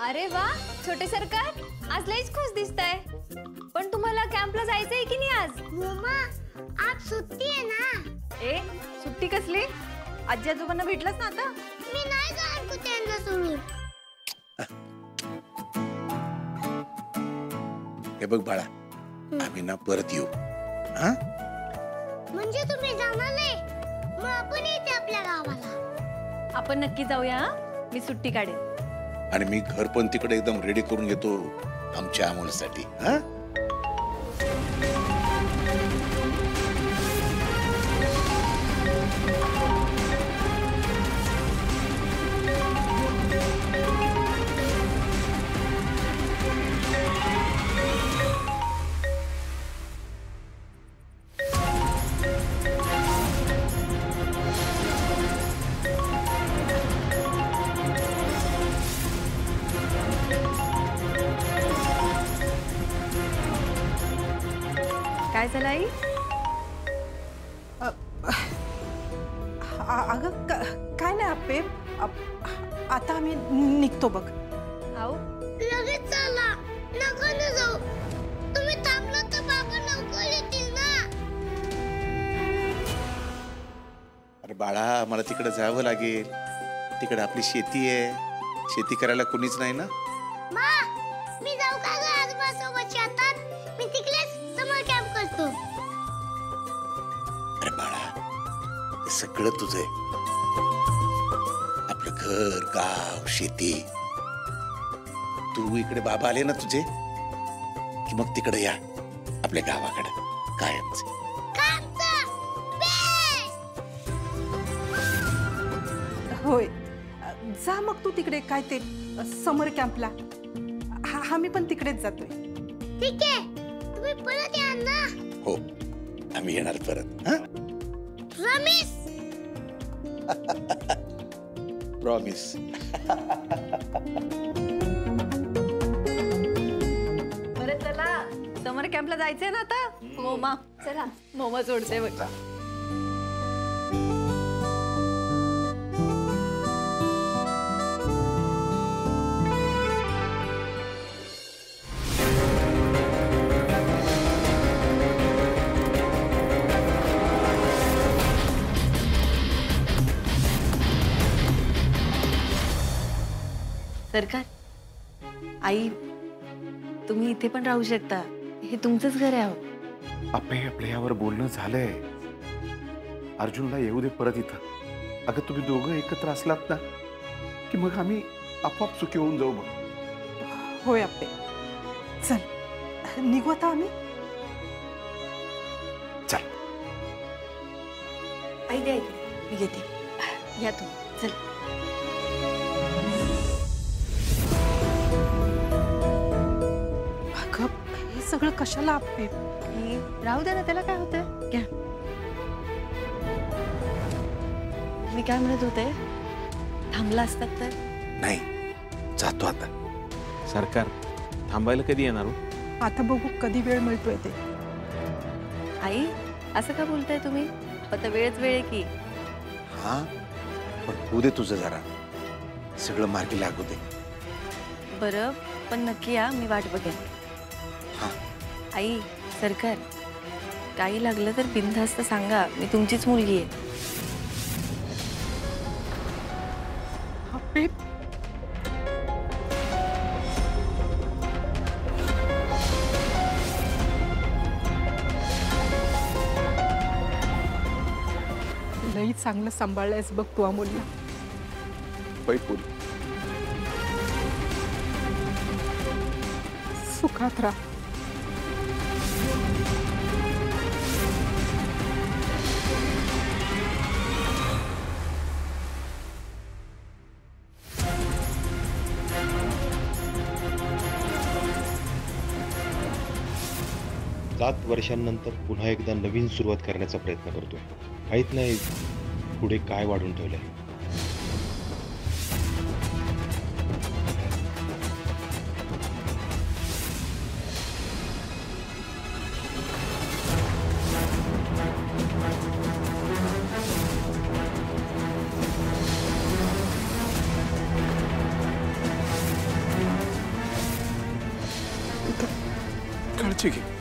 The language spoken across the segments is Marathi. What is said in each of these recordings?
अरे वा, छोटे सरकार आज लईच खुश दिसताय. पण तुम्हाला कॅम्पला जायचंय की नाही आज? मम्मा, आज सुट्टी आहे ना. ए, सुट्टी कसली? आजी आजोबांना भेटलंच ना आता. मी नाही जाणार कुत्र्यांना सोडून. हे बघ बाळा, आम्ही ना परत येऊ. हा? म्हणजे तुम्ही जाणार नाही? मग आपण येते आपल्या गावाला. आपण नक्की जाऊया. मी सुट्टी काढेन. आणि मी घर पण तिकडे एकदम रेडी करून घेतो आमच्या अमोलसाठी. हा? काय झालं आई? अगं काय नाही आपे. आता आम्ही निघतो बघ. आऊ लगेच चला. नका ना जाऊ. तुम्ही थांबलं तर बाबा लवकर येतील ना. अरे बाळा, मला तिकडे जावं लागेल. तिकडे आपली शेती आहे. शेती करायला कोणीच नाही ना. मा, मी जाऊ का ग आजोबासोबत शेतात? मी तिकडेच समर कॅम्प करतो. अरे बाळा, हे सगळं तुझं आहे. आपलं घर, गाव, शेती. तू इकडे बाबा आले ना तुझे की मग तिकडे या आपल्या गावाकडे कायमचे. होय, जा मग तू तिकडे. काय ते समर कॅम्पला. आम्ही पण तिकडेच जातोय. ठीक आहे, तुम्ही परत या ना. हो, आम्ही येणार परत. हा? प्रॉमिस. प्रॉमिस. बरं चला, समर कॅम्पला जायचंय ना आता. मोमा चला, मोमा सोडते बघ. सरकार, आई तुम्ही इथे पण राहू शकता. हे तुमचंच घर आहे. आपल्या यावर बोलणं झालंय. अर्जुनला येऊ दे परत इथं. अगं तुम्ही दोघं एकत्र असलात ना की मग आम्ही आपोआप सुखी होऊन जाऊ. बघ होय आपे. चल निघू आता आम्ही. चल. आई द्या इकडे, मी घेते. या तुम्ही. चल. हे सगळं कशाला आपे? राहू दे ना, त्याला काय होतंय. घ्या. मी काय म्हणत होते, थांबला असतात तर. नाही, जातो आता. सरकार थांबायला कधी येणार हो? आता बघू कधी वेळ मिळतोय ते. आई असं का बोलताय तुम्ही? आता वेळच वेळ आहे की. हा, पण होऊ दे तुझं जरा. सगळं मार्गी लागू दे. बरं, पण नक्की या, मी वाट बघेन. हा. आई, सरकार काही लागलं तर बिनधास्त सांगा. मी तुमचीच मुलगी आहे. आपे लई चांगलं सांभाळलंयस बघ तू अमोलला. पैपूल. सुखात राहा. सात वर्षांनंतर पुन्हा एकदा नवीन सुरुवात करण्याचा प्रयत्न करतोय. माहित नाही पुढे काय वाढून ठेवलंय. ठीक आहे.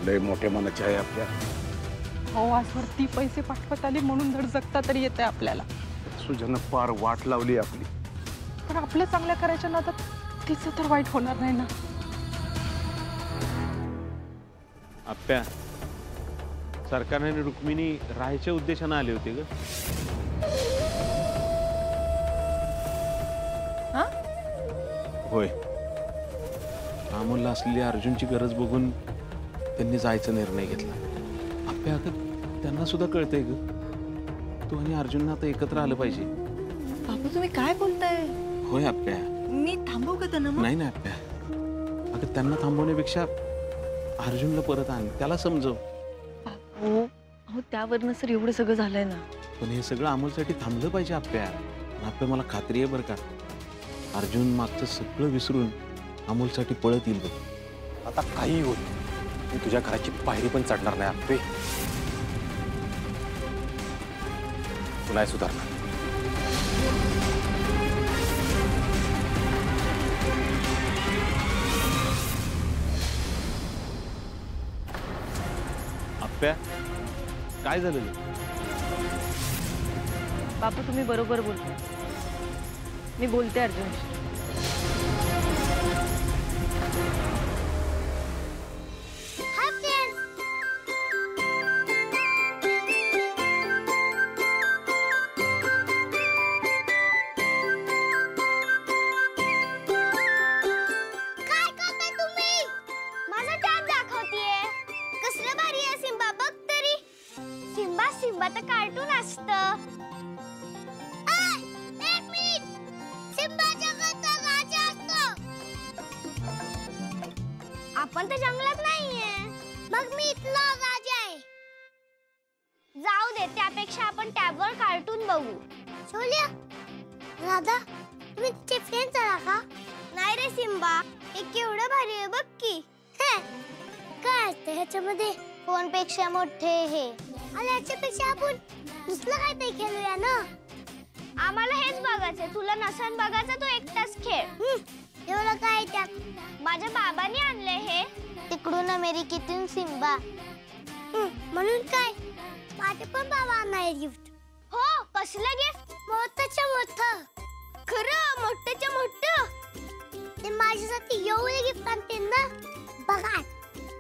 लय मोठ्या मनाची आहे आपल्या. हो आजवर ती पैसे पाठवत आली म्हणून धड जगता तरी येते आपल्याला. सुजानं फार वाट लावली आपली. पण आपलं चांगल्या करायच्या नादात तिचं तर वाईट होणार नाही ना. आप्या, सरकारने रुक्मिणी राहायच्या उद्देशाने आले होते ग. हा? होय. अमोलला असलेली अर्जुनची गरज बघून त्यांनी जायचा निर्णय घेतला. आप्या, अगं त्यांना सुद्धा कळतंय ग, तू आणि अर्जुनना आता एकत्र आलं पाहिजे. बापू तुम्ही काय बोलताय? होय आप्या. मी थांबवू का त्यांना मग? नाही ना आप्या, अगं त्यांना थांबवण्यापेक्षा अर्जुनला परत आण, त्याला समजव. हो अहो त्यावरनं सर एवढं सगळं झालंय ना. पण हे सगळं अमोलसाठी थांबलं पाहिजे आप्या. आप्या, मला खात्री आहे बरं का, अर्जुन मागचं सगळं विसरून अमोलसाठी पळत येईल बघ. आता काही होत मी तुझ्या घराची पायरी पण चढणार नाही आप्पे. तू नाही सुधारणार. आप्या, काय झालं? बापू तुम्ही बरोबर बोलताय. मी बोलते अर्जुनशी. सिम्बा तर कार्टून असतं. एक मिनिट, सिम्बा जगाचा राजा असतो. आपण तर जंगलात नाहीये, मग मी इथला राजा आहे. जाऊ दे, त्यापेक्षा आपण टॅबवर कार्टून बघू. सोनिया, राधा, तुम्ही टिफिन चला का? नाही रे सिम्बा, हे केवढं भारी आहे बघ की. काय असतं ह्याच्यामध्ये? फोनपेक्षा मोठे हे. आणि ह्याच्यापेक्षा आपण दुसरं काय ते खेळूया ना. आम्हाला हेच बघायचंय, तुला नसन बघायचं तू एकटाच खेळ. एवढं काय त्यात? माझ्या बाबांनी आणले हे तिकडून अमेरिकेतून सिम्बा. म्हणून काय माझे पण बाबा आणणार गिफ्ट. हो, कसलं गिफ्ट? मोठ्याच्या मोठं. खरं मोठ्याच्या मोठं? ते माझ्यासाठी एवढे गिफ्ट आणते ना. बघा,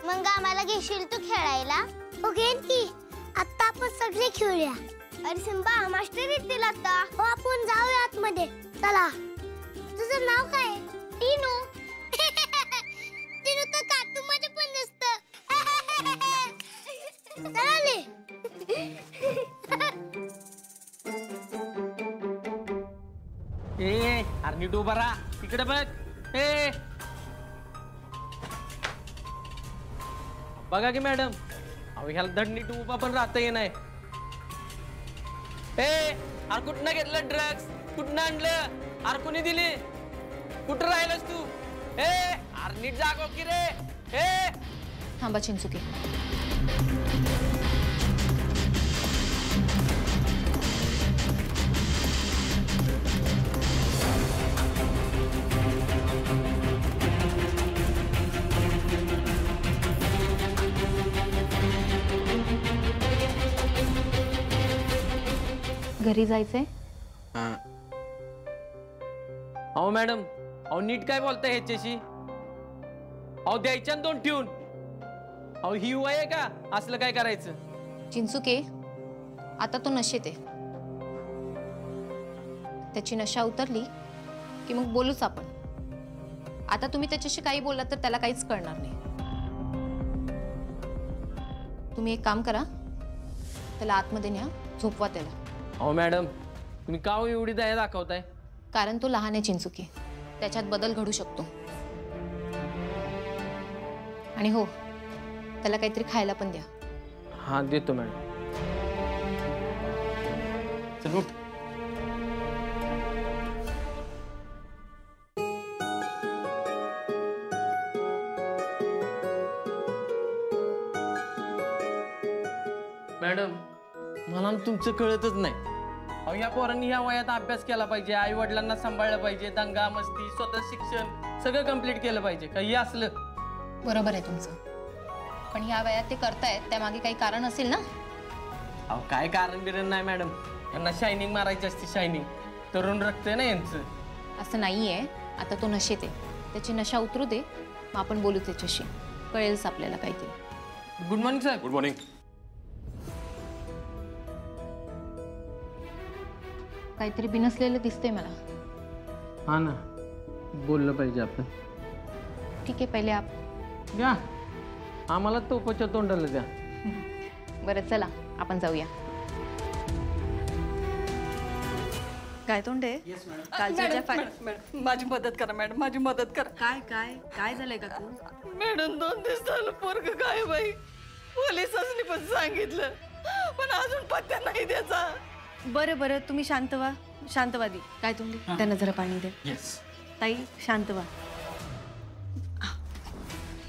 मग आम्हाला घेशील तू खेळायला? बघेन की. आता आपण सगळे खेळूया. अरे सिम्बा, मास्टर येतील आता. हो, आपण जाऊया आतमध्ये. चला. तुझं नाव काय? टीनू. टीनू तर कार्टून मध्ये पण नसतं. चला. ए अरे नीट उभा राहा, तिकडे बघ. ए बघा की मॅडम, अहो ह्याला धड नीट उभा पण राहता ये नाही. अरे कुठनं घेतलं ड्रग्स? कुठनं आणलं? अरे कुणी दिली? कुठं राहिलस तू? अरे नीट जागो की रे. थांबा चिंचुके. घरी जायचंय? अहो मॅडम, अहो नीट काय बोलताय ह्याच्याशी? अहो द्यायच्या दोन ठेवून. अहो ही वय आहे का असलं काय करायचं? चिंचुके, आता तो नशेत आहे. त्याची नशा उतरली की मग बोलूच आपण. आता तुम्ही त्याच्याशी काही बोललात तर त्याला काहीच कळणार नाही. तुम्ही एक काम करा, त्याला आतमध्ये न्या, झोपवा त्याला. अहो मॅडम, तुम्ही का एवढी दया दाखवताय? कारण तो लहान आहे चिंचुके, त्याच्यात बदल घडू शकतो. आणि हो, त्याला काहीतरी खायला पण द्या. हा देतो मॅडम. चल उठ. मॅडम मला तुमचं कळतच नाही. अहो या पोरांनी ह्या वयात अभ्यास केला पाहिजे, आई वडिलांना सांभाळलं पाहिजे, दंगा मस्ती स्वतः शिक्षण सगळं कंप्लीट केलं पाहिजे. काही असलं बरोबर आहे तुमचं, पण ह्या वयात ते करतायत त्यामागे काही कारण असेल ना. अहो काय कारण बिरण नाही मॅडम, यांना शायनिंग मारायची असते, शायनिंग. तरुण रक्त आहे ना यांचं. असं नाहीये. आता तो नशेत आहे, त्याची नशा उतरू दे, मग आपण बोलू त्याच्याशी, कळेलच आपल्याला काहीतरी. Good morning sir. Good morning. काहीतरी बिनसलेलं दिसतंय मला. हा ना, बोललं पाहिजे आपण. ठीक आहे, पहिले आप द्या आम्हाला तोफाच्या तोंडाला द्या. बरं चला आपण जाऊया. काय तोंडे कालच्या माझी मदत करा मॅडम, माझी मदत करा. काय काय काय झालंय का तू? मॅडम 2 दिवस झालं पोरग काय बाई, पोलिसांनी पण सांगितलं, पण अजून पत्ता नाही त्याचा. बरं बरं तुम्ही शांत व्हा, शांतवादी. काय तोंडे त्यांना जरा पाणी द्या. येस ताई शांत व्हा.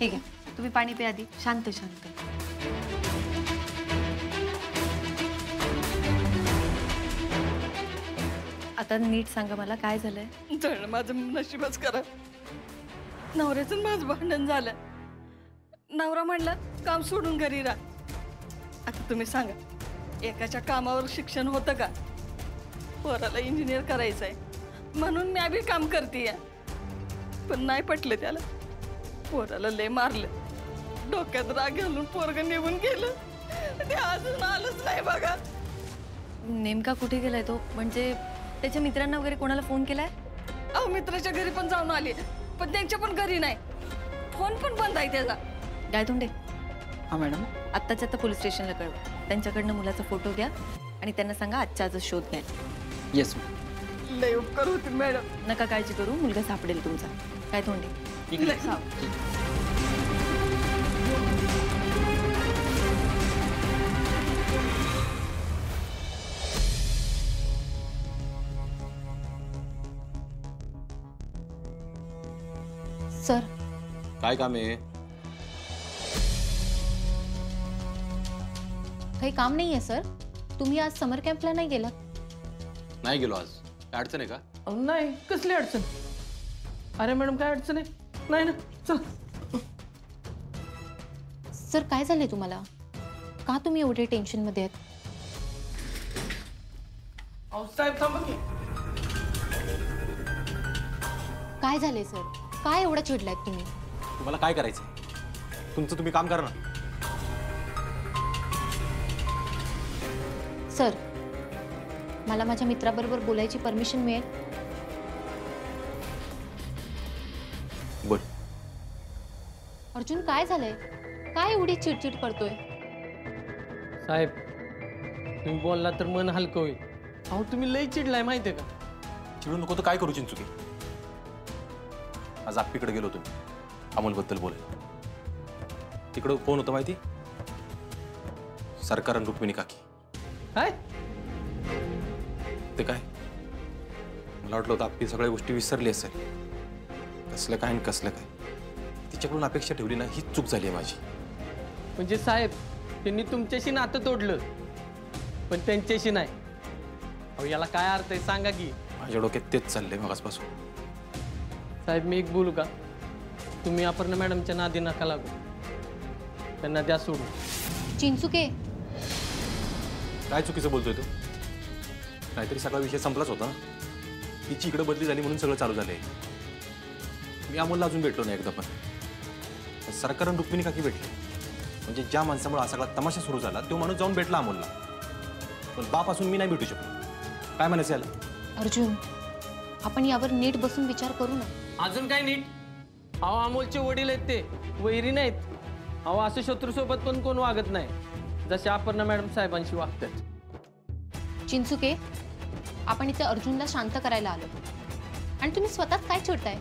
हे घ्या तुम्ही पाणी प्या आधी. शांत शांत. आता नीट सांगा मला काय झालंय. जळ माझं नशीबच करा. नवऱ्याचं माझं भांडण झालं. नवरा म्हणला काम सोडून घरी राहा. आता तुम्ही सांगा, एकाच्या कामावर शिक्षण होतं का? पोराला इंजिनियर करायचं आहे म्हणून मी बी काम करते, पण नाही पटलं त्याला. पोराला लय मारलं, डोक्यात राग घालून पोरग निघून गेलं. ते अजून आलंच नाही बघा. नेमका कुठे गेलाय तो? म्हणजे त्याच्या मित्रांना वगैरे कोणाला फोन केलाय? अहो मित्राच्या घरी पण जाऊन आली, पण त्यांच्या पण घरी नाही, फोन पण बंद आहे त्याचा. गायतोंडे हा मॅडम. आत्ताच्या आता पोलीस स्टेशनला कळवा. त्यांच्याकडनं मुलाचा फोटो घ्या आणि त्यांना सांगा आजच्या आजच शोध घ्या. येस लय उपकार होतील मॅडम. नका काळजी करू, मुलगा सापडेल तुमचा. गायतोंडे सर काय काम आहे? काही काम नाहीये सर. तुम्ही आज समर कॅम्पला नाही गेलात? नाही गेलो आज. काय अडचण आहे का? नाही, कसली अडचण? अरे मॅडम काय अडचण आहे? नाही ना, चल. सर काय झालंय तुम्हाला? का तुम्ही एवढे टेन्शन मध्ये आहेत? अहो साहेब थांबा की. काय झालंय सर? काय एवढं चिडलायत तुम्ही? तुम्हाला काय करायचंय? तुमचं तुम्ही काम करा ना. सर मला माझ्या मित्राबरोबर बोलायची परमिशन मिळेल? बोल. अर्जुन काय झालंय? काय एवढी चिडचिड करतोय? साहेब तुम्ही बोलला तर मन हलकं होईल. अहो तुम्ही लय चिडलाय माहितीये का? चिडू नको तर काय करू चिंचुकी? आज आप्पीकडे गेलो तुम्ही अमोलबद्दल बोलाय. तिकडं कोण होतं माहिती? सरकार आणि रुक्मिणी काकी. काय? ते काय मला वाटलं होतं आप्पी सगळ्या गोष्टी विसरली असेल. कसलं काय आणि कसलं काय तिच्याकडून अपेक्षा ठेवली ना, हीच चूक झाली आहे माझी. म्हणजे साहेब त्यांनी तुमच्याशी नातं तोडलं पण त्यांच्याशी नाही. अहो याला काय अर्थ आहे सांगा की? माझ्या डोक्यात तेच चाललंय मगासपासून. साहेब मी एक बोलू का? तुम्ही अपर्णा मॅडमच्या नादी नका लागू, त्यांना द्या सोडून. चिंचुके काय चुकीचं बोलतोय तू? नाहीतरी सगळा विषय संपलाच होता. तिची इकडे बदली झाली म्हणून सगळं चालू झालंय. मी अमोलला अजून भेटलो नाही एकदा पण. सरकार आणि रुक्मिणी काकी भेटले. म्हणजे ज्या माणसामुळे हा सगळा तमाशा सुरू झाला तो माणूस जाऊन भेटला अमोलला, पण बाप असून मी नाही भेटू शकलो. काय म्हणायचं याला? अर्जुन आपण यावर नीट बसून विचार करू ना. अजून काय नीट? अहो अमोलचे वडील आहेत, ते वैरी नाहीत. अहो असं शत्रूसोबत पण कोण वागत नाही जसे अपर्णा मॅडम साहेबांशी वागतात. चिंचुके आपण इथे अर्जुनला शांत करायला आलो आणि तुम्ही स्वतःच काय चिडताय?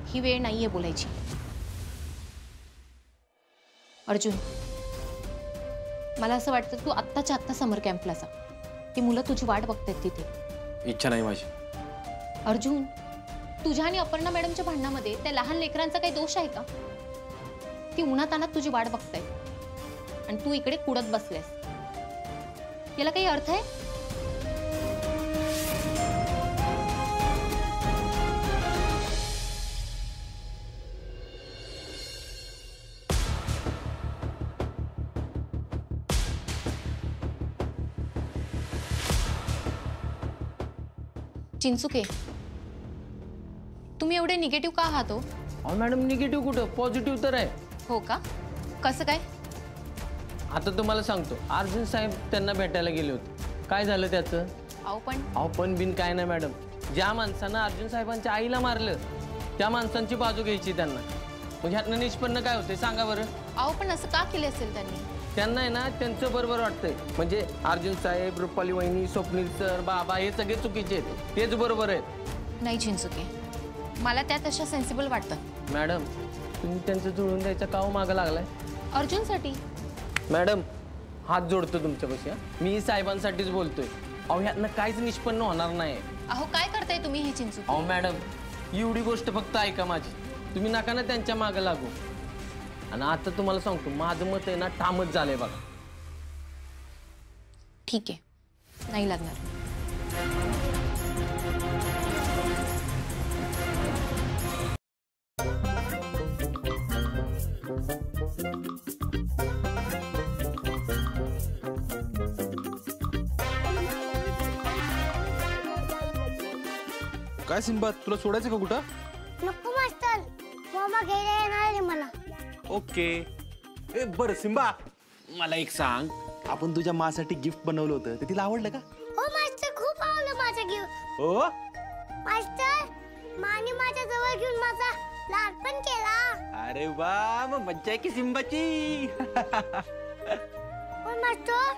ही वेळ नाहीये बोलायची. अर्जुन मला असं वाटतं तू आत्ताच्या आत्ता समर कॅम्पला जा. ती मुलं तुझी वाट बघतायत तिथे. इच्छा नाही माझी. अर्जुन तुझ्या आणि अपर्णा मॅडमच्या भांडणामध्ये त्या लहान लेकरांचा काही दोष आहे का? ती उन्हातानात तुझी वाट बघतायत. आणि तू इकडे कुडत बसलेस. याला काही अर्थ आहे? चिंचुके, तुम्ही एवढे निगेटिव्ह का आहात हो? अहो मॅडम, निगेटिव्ह कुठं, पॉझिटिव्ह तर आहे. हो का? कसं काय? आता तुम्हाला सांगतो, अर्जुन साहेब त्यांना भेटायला गेले होते. काय झालं त्याचं? अहो पण बिन काय नाही मॅडम. ज्या माणसानं अर्जुन साहेबांच्या आईला मारलं त्या माणसांची बाजू घ्यायची त्यांना. मग ह्यातनं निष्पन्न काय होते सांगा बरं? अहो पण असं का केलं असेल त्यांनी? त्यांना आहे ना त्यांचं बरोबर वाटतंय. म्हणजे अर्जुन साहेब, रुपाली वहिनी, स्वप्नील सर, बाबा हे सगळे चुकीचे आहेत, तेच बरोबर आहेत. नाही चिंचुके, मला त्या तशा सेन्सिबल वाटतं. मॅडम, तुम्ही त्यांचं जुळून द्यायचा का मागं लागलाय? अर्जुनसाठी. मॅडम, हात जोडतो तुमच्यापाशी. मी साहेबांसाठीच बोलतोय. अहो ह्यातनं काहीच निष्पन्न होणार नाही. अहो काय करताय तुम्ही हे चिंचुके? अहो मॅडम, एवढी गोष्ट फक्त ऐका माझी. तुम्ही नका ना त्यांच्या मागं लागू. आणि आता तुम्हाला सांगतो, माझं मत आहे ना ठामच झालंय बघा. ठीक आहे, नाही लागणार. काय सिम्बा, तुला सोडायचं का कुठं? नको मास्तर, मामा घ्यायला येणार आहे मला. ओके. ए बरं सिम्बा, मला एक सांग, आपण तुझ्या मासाठी गिफ्ट बनवलं होतं ते तिला आवडलं का? हो मास्तर, खूप आवडलं माझं गिफ्ट. हो मास्तर, माने माझ्या जवळ घेऊन माझा लाड पण केला. अरे वा, मग मज्जा आहे की सिम्बाची. पण मास्तर,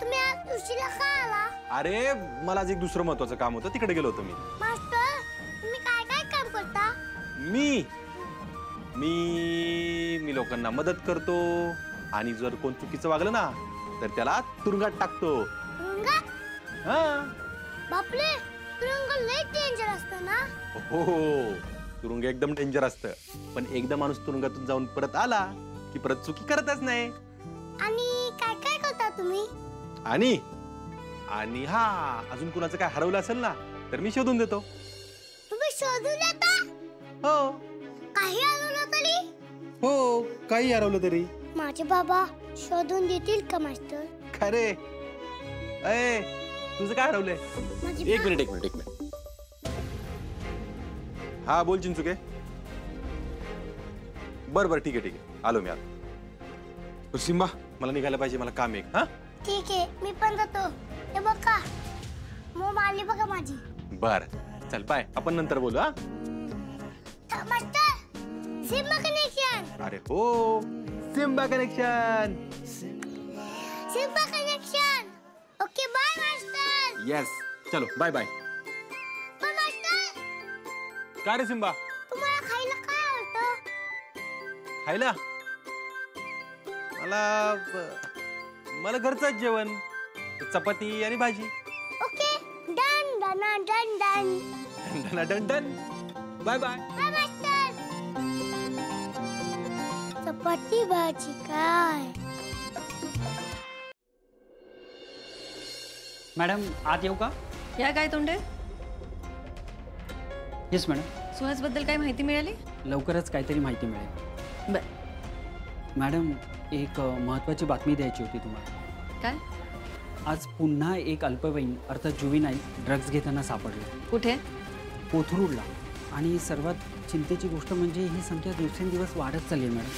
तुम्ही आज उशिरा का आला? अरे मला आज एक दुसरं महत्वाचं काम होतं, तिकडे गेलो होतो मी. मास्तर, तुम्ही काय काय काम करता? मी मी मी लोकांना मदत करतो आणि जर कोण चुकीचं वागलं ना तर त्याला तुरुंगात टाकतो. तुरुंगात? हा. बापरे, तुरुंग लय डेंजर असतं ना? हो, तुरुंग एकदम डेंजर असतं, पण एकदा माणूस तुरुंगातून जाऊन परत आला की परत चुकी करतच नाही. आणि काय काय करता तुम्ही? आणि आणि हा, अजून कुणाचं काय हरवलं असेल ना तर मी शोधून देतो. तुम्ही शोधून देता? हो काही हरवलं तरी? हो, काही हरवलं तरी. माझे बाबा शोधून देतील का मास्टर? खरे. ए, तुझं काय हरवलंय? एक मिनिट. हा बोल चिंचुके. बरं ठीक आहे, आलो मी आता. सिम्बा, मला निघायला पाहिजे, मला काम आहे. हा ठीक आहे, मी पण जातो. हे बघा, मॉम आली बघा माझी. बर, चल बाय, आपण नंतर बोलू. हा मास्टर, सिम्बा कनेक्शन. अरे हो, Simba connection. Simba connection. Okay, bye master. Yes, चलो बाय बाय. पण मास्टर, काय रे सिम्बा, तुम्हाला खायला काय आवडतं? खायला मला घरचंच जेवण, चपाती आणि भाजी. Okay, done done done done done done done. Bye bye. Bye master. Chapati भाजी काय? मॅडम, आत येऊ का? या काय तोंडे? Yes madam. सुहासबद्दल काय माहिती मिळाली? लवकरच काहीतरी माहिती मिळेल. बर. मॅडम, एक महत्त्वाची बातमी द्यायची होती तुम्हाला. काय? आज पुन्हा एक अल्पवयीन अर्थात जुविनाईल ड्रग्ज घेताना सापडले. कुठे? कोथरूडला. आणि सर्वात चिंतेची गोष्ट म्हणजे ही संख्या दिवसेंदिवस वाढत चालली आहे मॅडम.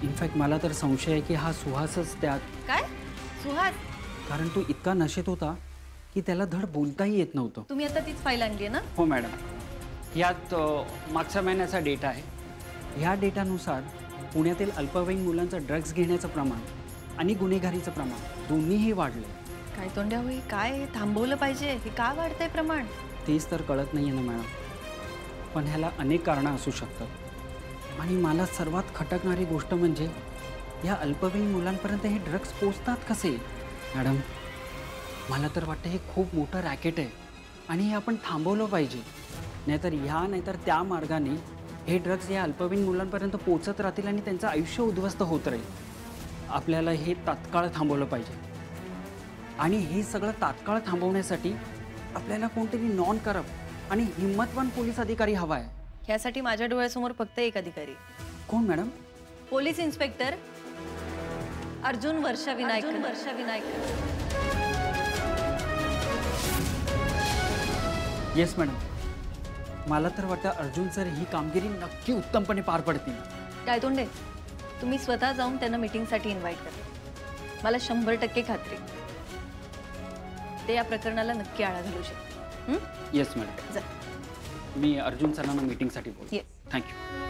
इनफॅक्ट मला तर संशय आहे की हा सुहासच त्यात. काय? सुहास? कारण तो इतका नशेत होता की त्याला धड बोलताही येत नव्हतं. तुम्ही आता तीच फाईल आणली आहे ना? हो मॅडम. यात मागच्या महिन्याचा डेटा आहे. ह्या डेटानुसार पुण्यातील अल्पवयीन मुलांचं ड्रग्ज घेण्याचं प्रमाण आणि गुन्हेगारीचं प्रमाण दोन्हीही वाढलं. काय तोंड्या होई, काय थांबवलं पाहिजे? हे का वाढतंय प्रमाण? तेच तर कळत नाही आहे ना मॅडम. पण ह्याला अनेक कारणं असू शकतात. आणि मला सर्वात खटकणारी गोष्ट म्हणजे या अल्पवयीन मुलांपर्यंत हे ड्रग्ज पोचतात कसे? मॅडम, मला तर वाटतं हे खूप मोठं रॅकेट आहे आणि हे आपण थांबवलं पाहिजे. नाहीतर त्या मार्गाने हे ड्रग्ज या अल्पवयीन मुलांपर्यंत पोचत राहतील आणि त्यांचं आयुष्य उद्ध्वस्त होत राहील. आपल्याला हे तात्काळ थांबवलं पाहिजे आणि हे सगळं तात्काळ थांबवण्यासाठी आपल्याला कोणतरी नॉन करप्ट आणि हिंमतवान पोलीस अधिकारी हवा आहे. ह्यासाठी माझ्या डोळ्यासमोर फक्त एक अधिकारी, कोण मॅडम? पोलीस इन्स्पेक्टर अर्जुन वर्षा विनायक. येस मॅडम, मला तर वाटतं अर्जुन सर ही कामगिरी नक्की उत्तमपणे पार पडतील. काय तोंडे, तुम्ही स्वतः जाऊन त्यांना मीटिंगसाठी इन्व्हाइट करा. मला 100% खात्री ते या प्रकरणाला नक्की आळा घालू शकते. येस मॅडम, जा. मी अर्जुन सरांना मीटिंगसाठी बोलतो. येस. थँक्यू.